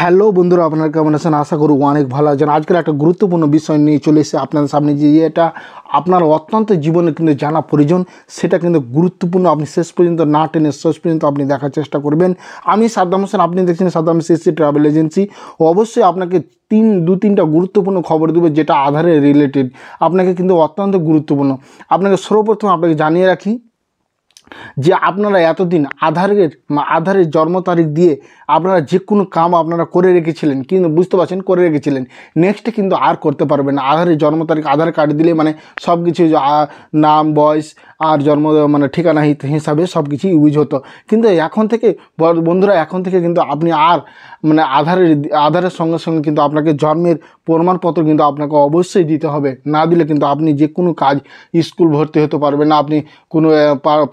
Hello বন্ধুরা, আপনারা কেমন আছেন? আশা করি অনেক ভালো আছেন। আজকের একটা গুরুত্বপূর্ণ বিষয় নিয়ে চলে এসেছে আপনাদের সামনে, যে এটা আপনার অত্যন্ত জীবনে কিন্তু জানা প্রয়োজন। সেটা কিন্তু গুরুত্বপূর্ণ। আপনি শেষ পর্যন্ত না টেনে শেষ পর্যন্ত আপনি দেখার চেষ্টা করবেন। আমি সাদ্দাম হোসেন, আপনি দেখছেন সাদ্দাম এসএসসি ট্রাভেল এজেন্সি। অবশ্যই আপনাকে দু তিনটা গুরুত্বপূর্ণ খবর দেবো, যেটা আধারে রিলেটেড, আপনাকে কিন্তু অত্যন্ত গুরুত্বপূর্ণ। আপনাকে সর্বপ্রথম আপনাকে জানিয়ে রাখি যে আপনারা এতদিন আধারের জন্ম তারিখ দিয়ে আপনারা যে কোনো কাম আপনারা করে রেখেছিলেন, কিন্তু বুঝতে পারছেন করে রেখেছিলেন, নেক্সটে কিন্তু আর করতে পারবেন না। আধারের জন্ম তারিখ আধার কার্ড দিলে মানে সব কিছু নাম, বয়স আর জন্ম মানে ঠিকানা হিসাবে সব কিছুই ইউজ হতো। কিন্তু এখন থেকে বন্ধুরা, এখন থেকে কিন্তু আপনি আর মানে আধারের সঙ্গে সঙ্গে কিন্তু আপনাকে জন্মের প্রমাণপত্র কিন্তু আপনাকে অবশ্যই দিতে হবে। না দিলে কিন্তু আপনি যে কোনো কাজ, স্কুল ভর্তি হতে পারবেন না, আপনি কোনো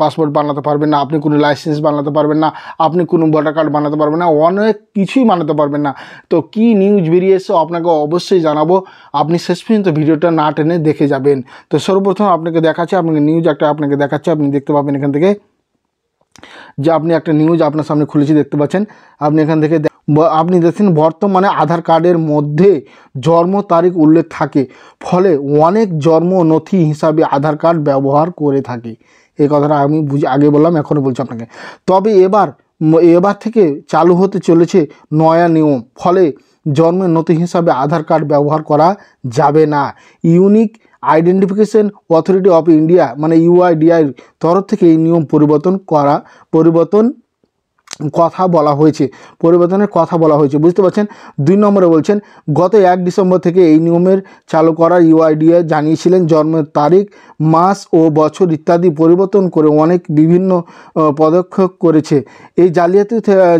পাসপোর্ট বানাতে পারবেন না, আপনি কোনো লাইসেন্স বানাতে পারবেন না, আপনি কোনো ভোটার কার্ড বানাতে পারবেন না, অনেক কিছুই বানাতে পারবেন না। তো কি নিউজ বেরিয়েছে আপনাকে অবশ্যই জানাবো। আপনি শেষ পর্যন্ত ভিডিওটা না টেনে দেখে যাবেন। তো সর্বপ্রথম আপনাকে দেখাচ্ছে, আপনাকে নিউজ একটা আপনাকে দেখাচ্ছে। আপনি দেখতে পাবেন এখান থেকে যে আপনি একটা নিউজ আপনার সামনে খুলেছি, দেখতে পাচ্ছেন। আপনি এখান থেকে আপনি দেখছেন বর্তমানে আধার কার্ডের মধ্যে জন্ম তারিখ উল্লেখ থাকে, ফলে অনেক জন্ম নথি হিসাবে আধার কার্ড ব্যবহার করে থাকে। এই কথাটা আমি আগে বললাম, এখনও বলছি আপনাকে। তবে এবার থেকে চালু হতে চলেছে নয়া নিয়ম, ফলে জন্মের নথি হিসাবে আধার কার্ড ব্যবহার করা যাবে না। Unique identification authority of India মানে ইউআইডিআই তরফ থেকে এই নিয়ম পরিবর্তনের কথা বলা হয়েছে, বুঝতে পারছেন। 2 নম্বরে বলছেন, গত 1 ডিসেম্বর থেকে এই নিয়মের চালু করার ইউআইডিএ জানিয়েছিলেন জন্মের তারিখ, মাস ও বছর ইত্যাদি পরিবর্তন করে অনেক বিভিন্ন পদক্ষেপ করেছে। এই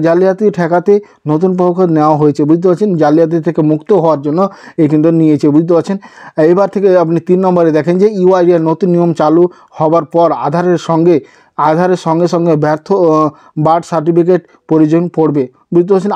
জালিয়াতি ঠেকাতে নতুন পদক্ষেপ নেওয়া হয়েছে, বুঝতে পারছেন। জালিয়াতি থেকে মুক্ত হওয়ার জন্য এই কিন্তু নিয়েছে, বুঝতে পারছেন। এবার থেকে আপনি 3 নম্বরে দেখেন যে ইউআইডিএর নতুন নিয়ম চালু হবার পর আধারের সঙ্গে সঙ্গে ব্যর্থ বার্থ সার্টিফিকেট প্রয়োজন পড়বে, বুঝতে পারছেন।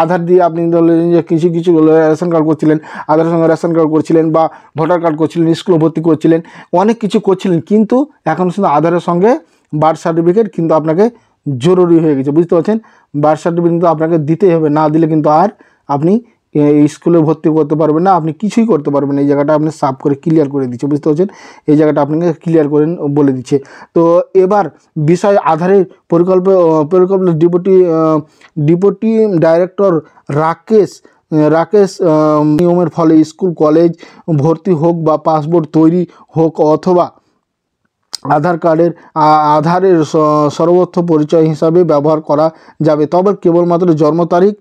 আধার দিয়ে আপনি ধরলেন যে কিছু রেশন কার্ড করছিলেন, আধারের সঙ্গে রেশন কার্ড করছিলেন, বা ভোটার কার্ড করছিলেন, স্কুলে ভর্তি করছিলেন, অনেক কিছু করছিলেন, কিন্তু এখন শুধু আধারের সঙ্গে বার্থ সার্টিফিকেট কিন্তু আপনাকে জরুরি হয়ে গেছে, বুঝতে পারছেন। বার্থ সার্টিফিকেট কিন্তু আপনাকে দিতেই হবে, না দিলে কিন্তু আর আপনি স্কুলে ভর্তি করতে পারবেন না, আপনি কিছুই করতে পারবেন না। এই জায়গাটা আপনি সাফ করে ক্লিয়ার করে দিচ্ছে, বুঝতে পারছেন। এই জায়গাটা আপনাকে ক্লিয়ার করে বলে দিচ্ছে। তো এবার বিষয় আধারের পরিকল্পনা ডিপুটি ডাইরেক্টর রাকেশ নিয়মের ফলে স্কুল কলেজ ভর্তি হোক বা পাসপোর্ট তৈরি হোক অথবা আধারের সর্বোচ্চ পরিচয় হিসাবে ব্যবহার করা যাবে, তবে কেবলমাত্র জন্ম তারিখ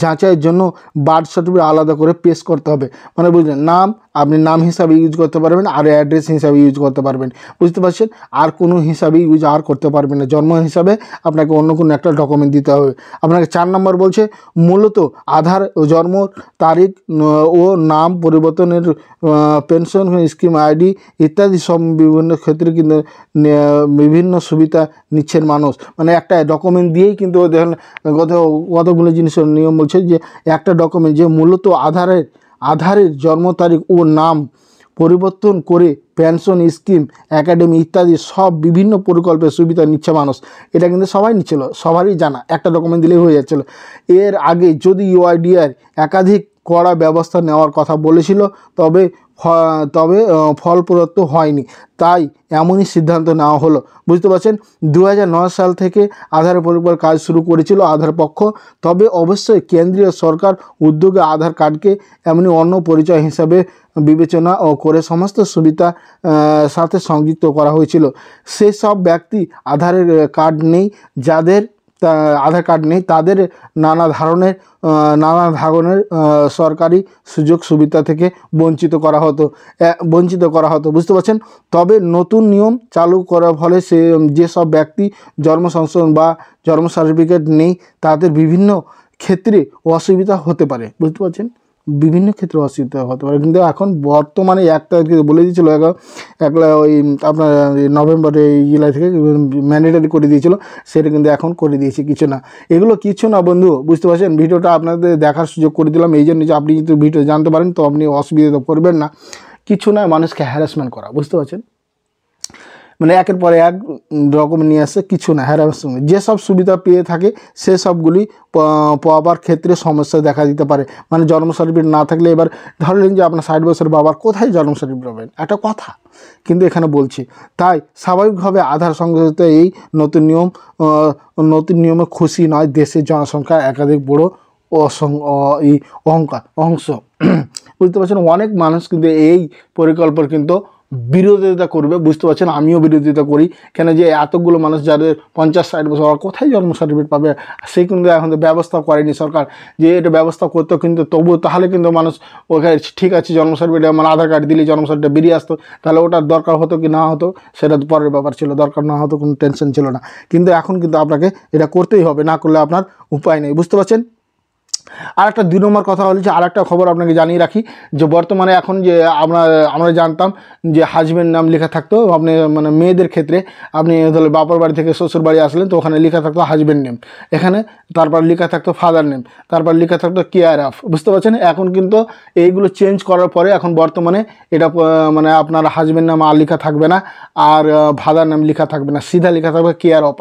যাচাইয়ের জন্য বার্থ সার্টিফিকেট আলাদা করে পেশ করতে হবে। মানে বুঝলেন, নাম আপনি নাম হিসাবে ইউজ করতে পারবেন, আর অ্যাড্রেস হিসাবে ইউজ করতে পারবেন, বুঝতে পারছেন। আর কোনো হিসাবে ইউজ আর করতে পারবেন না। জন্ম হিসাবে আপনাকে অন্য কোনো একটা ডকুমেন্ট দিতে হবে। আপনাকে 4 নম্বর বলছে, মূলত আধার জন্ম তারিখ ও নাম পরিবর্তনের পেনশন স্কিম আইডি ইত্যাদি সব বিভিন্ন ক্ষেত্রে কিন্তু বিভিন্ন সুবিধা নিচ্ছেন মানুষ। মানে একটা ডকুমেন্ট দিয়েই কিন্তু দেখেন কতগুলো জিনিসের নিয়ম বলছে, যে একটা ডকুমেন্ট যে মূলত আধারের জন্ম তারিখ ও নাম পরিবর্তন করে পেনশন স্কিম, একাডেমি ইত্যাদি সব বিভিন্ন প্রকল্পের সুবিধা নিচ্ছে মানুষ। এটা কিন্তু সবাই নিচ্ছিল, সবারই জানা, একটা ডকুমেন্ট দিলেই হয়ে যাচ্ছিলো। এর আগে যদি ইউআইডিআই একাধিক কড়া ব্যবস্থা নেওয়ার কথা বলেছিল, তবে ফলপ্রদ হয়নি, তাই এমনই সিদ্ধান্ত নেওয়া হলো, বুঝতে পারছেন। 2009 সাল থেকে আধার পরিকল্পনার কাজ শুরু করেছিল আধার পক্ষ, তবে অবশ্যই কেন্দ্রীয় সরকার উদ্যোগে আধার কার্ডকে এমনি অন্য পরিচয় হিসাবে বিবেচনা করে সমস্ত সুবিধা সাথে সংযুক্ত করা হয়েছিল। সেসব ব্যক্তি আধার কার্ড নেই তাদের নানা ধরনের সরকারি সুযোগ সুবিধা থেকে বঞ্চিত করা হতো, বুঝতে পারছেন। তবে নতুন নিয়ম চালু করার ফলে যেসব ব্যক্তি জন্ম সংশোধন বা জন্ম সার্টিফিকেট নেই, তাদের বিভিন্ন ক্ষেত্রে অসুবিধা হতে পারে, বুঝতে পারছেন। বিভিন্ন ক্ষেত্রে অসুবিধা হতে পারে, কিন্তু এখন বর্তমানে 1 তারিখ বলে দিয়েছিল, ওই আপনার নভেম্বরে জুলাই থেকে ম্যান্ডেটরি করে দিয়েছিল, সেটা কিন্তু এখন করে দিয়েছে। এগুলো কিছু না বন্ধু, বুঝতে পারছেন। ভিডিওটা আপনাদের দেখার সুযোগ করে দিলাম এই জন্য যে আপনি যদি ভিডিও জানতে পারেন তো আপনি অসুবিধা করবেন না। কিছু নয়, মানুষকে হ্যারাসমেন্ট করা, বুঝতে পারছেন। মানে একের পরে এক ডকুমেন্ট নিয়ে আসে, কিছু না হ্যারাসমেন্টের সঙ্গে যেসব সুবিধা পেয়ে থাকে সে সবগুলি পাওয়ার ক্ষেত্রে সমস্যা দেখা দিতে পারে। মানে জন্ম সার্টিফিকেট না থাকলে, এবার ধরলেন যে আপনার 60 বছর বাবার কোথায় জন্ম সার্টিফিকেট পাবেন, একটা কথা কিন্তু এখানে বলছি। তাই স্বাভাবিকভাবে আধার সংশোধিত এই নতুন নিয়মে খুশি নয় দেশের জনসংখ্যা একাধিক বড় অংশ। বুঝতে পারছেন, অনেক মানুষ কিন্তু এই পরিকল্পনা কিন্তু বিরোধিতা করবে, বুঝতে পারছেন, আমিও বিরোধিতা করি। কেন যে এতগুলো মানুষ যাদের 50-60 বছর কোথায় জন্ম সার্টিফিকেট পাবে, সেই কিন্তু এখন তো ব্যবস্থা করেনি সরকার, যে এটা ব্যবস্থা করতো কিন্তু তবুও তাহলে কিন্তু মানুষ ওখানে ঠিক আছে জন্ম সার্টিফিকেট মানে আধার কার্ড দিলে জন্ম সার্টিফিকেট বেরিয়ে আসতো, তাহলে ওটার দরকার হতো কি না হতো সেটা তো পরের ব্যাপার ছিল, দরকার না হতো কোনো টেনশন ছিল না। কিন্তু এখন কিন্তু আপনাকে এটা করতেই হবে, না করলে আপনার উপায় নেই, বুঝতে পারছেন। আর একটা 2 নম্বর কথা হচ্ছে, আর একটা খবর আপনাকে জানিয়ে রাখি যে বর্তমানে এখন যে আমরা জানতাম যে হাজব্যান্ড নাম লেখা থাকতো, আপনি মানে মেয়েদের ক্ষেত্রে আপনি ধরো বাবার বাড়ি থেকে শ্বশুর বাড়ি আসলেন তো ওখানে লেখা থাকতো হাজব্যান্ড নেম, এখানে তারপর লেখা থাকতো ফাদার নেম, তারপর লেখা থাকতো কেয়ার অফ, বুঝতে পারছেন। এখন কিন্তু এইগুলো চেঞ্জ করার পরে এখন বর্তমানে এটা মানে আপনার হাজব্যান্ড নাম আর লেখা থাকবে না, আর ফাদার নাম লেখা থাকবে না, সিধা লেখা থাকবে কেয়ার অফ।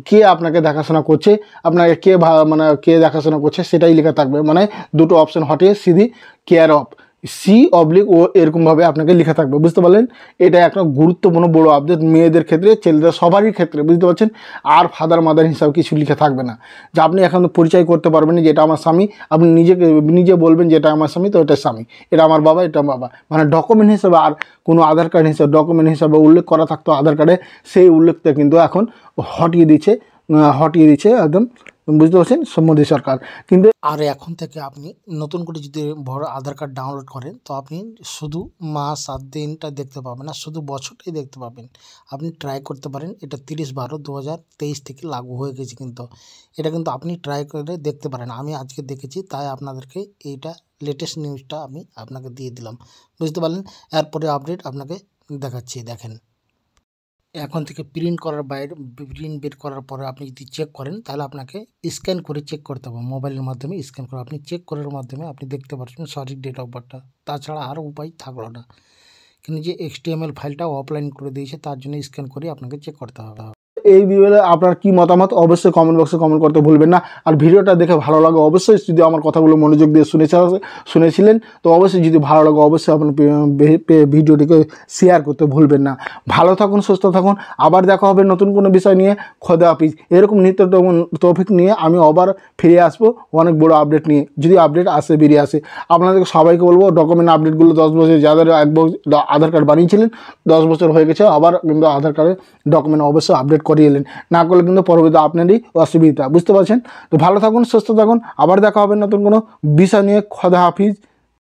কে আপনাকে দেখাশোনা করছে, আপনাকে মানে কে দেখাশোনা করছে সেটাই লেখা থাকবে, মানে দুটো অপশন হটিয়ে সিধি কেয়ার অফ C/O এরকমভাবে আপনাকে লেখা থাকবে, বুঝতে পারলেন। এটা একটা গুরুত্বপূর্ণ বড় আপডেট মেয়েদের ক্ষেত্রে, ছেলেদের সবারই ক্ষেত্রে, বুঝতে পারছেন। আর ফাদার মাদার হিসাবে কিছু লিখে থাকবে না, যে আপনি এখন পরিচয় করতে পারবেন না যে এটা আমার স্বামী, আপনি নিজে বলবেন যে এটা আমার স্বামী, তো এটা স্বামী, এটা আমার বাবা, এটা বাবা, মানে ডকুমেন্ট হিসাবে আর কোনো আধার কার্ড হিসাবে ডকুমেন্ট হিসাবে উল্লেখ করা থাকতো আধার কার্ডে, সেই উল্লেখটা কিন্তু এখন হটিয়ে দিচ্ছে একদম, বুঝতে পারছেন, মোদী সরকার কিন্তু। আর এখন থেকে আপনি নতুন করে যদি বড় আধার কার্ড ডাউনলোড করেন তো আপনি শুধু মাস আর দিনটা দেখতে পাবেন না, শুধু বছরটাই দেখতে পাবেন। আপনি ট্রাই করতে পারেন, এটা 30/12/2023 থেকে লাগু হয়ে গেছে, কিন্তু এটা কিন্তু আপনি ট্রাই করে দেখতে পারেন। আমি আজকে দেখেছি, তাই আপনাদেরকে এইটা লেটেস্ট নিউজটা আমি আপনাকে দিয়ে দিলাম, বুঝতে পারলেন। এরপরে আপডেট আপনাকে দেখাচ্ছি, দেখেন। এখন থেকে প্রিন্ট বের করার পরে আপনি যদি চেক করেন তাহলে আপনাকে স্ক্যান করে চেক করতে হবে, মোবাইলের মাধ্যমে স্ক্যান করে আপনি চেক করার মাধ্যমে আপনি দেখতে পাচ্ছেন সঠিক ডেট অফ বার্থটা, তাছাড়া আর উপায় থাকলো না। কিন্তু যে HTML ফাইলটা অফলাইন করে দিয়েছে তার জন্য স্ক্যান করে আপনাকে চেক করতে হবে। এই ভিডিওতে আপনার কি মতামত অবশ্যই কমেন্ট বক্সে কমেন্ট করতে ভুলবেন না। আর ভিডিওটা দেখে ভালো লাগে অবশ্যই, যদি আমার কথাগুলো মনোযোগ দিয়ে শুনেছিলেন তো অবশ্যই, যদি ভালো লাগে অবশ্যই আপনার ভিডিওটিকে শেয়ার করতে ভুলবেন না। ভালো থাকুন, সুস্থ থাকুন, আবার দেখা হবে নতুন কোনো বিষয় নিয়ে। খোদা হাফিজ। এরকম নিত্য টপিক নিয়ে আমি আবার ফিরে আসবো অনেক বড় আপডেট নিয়ে, যদি আপডেট বেরিয়ে আসে। আপনাদেরকে সবাইকে বলবো ডকুমেন্ট আপডেটগুলো 10 বছর যাদের আধার কার্ড বানিয়েছিলেন 10 বছর হয়ে গেছে, আবার কিন্তু আধার কার্ডের ডকুমেন্ট অবশ্যই আপডেট করিয়ে এলেন, না করলে কিন্তু পরবর্তী আপনারই অসুবিধা, বুঝতে পারছেন। তো ভালো থাকুন, সুস্থ থাকুন, আবার দেখা হবে নতুন কোনো বিষয় নিয়ে। খোদা হাফিজ।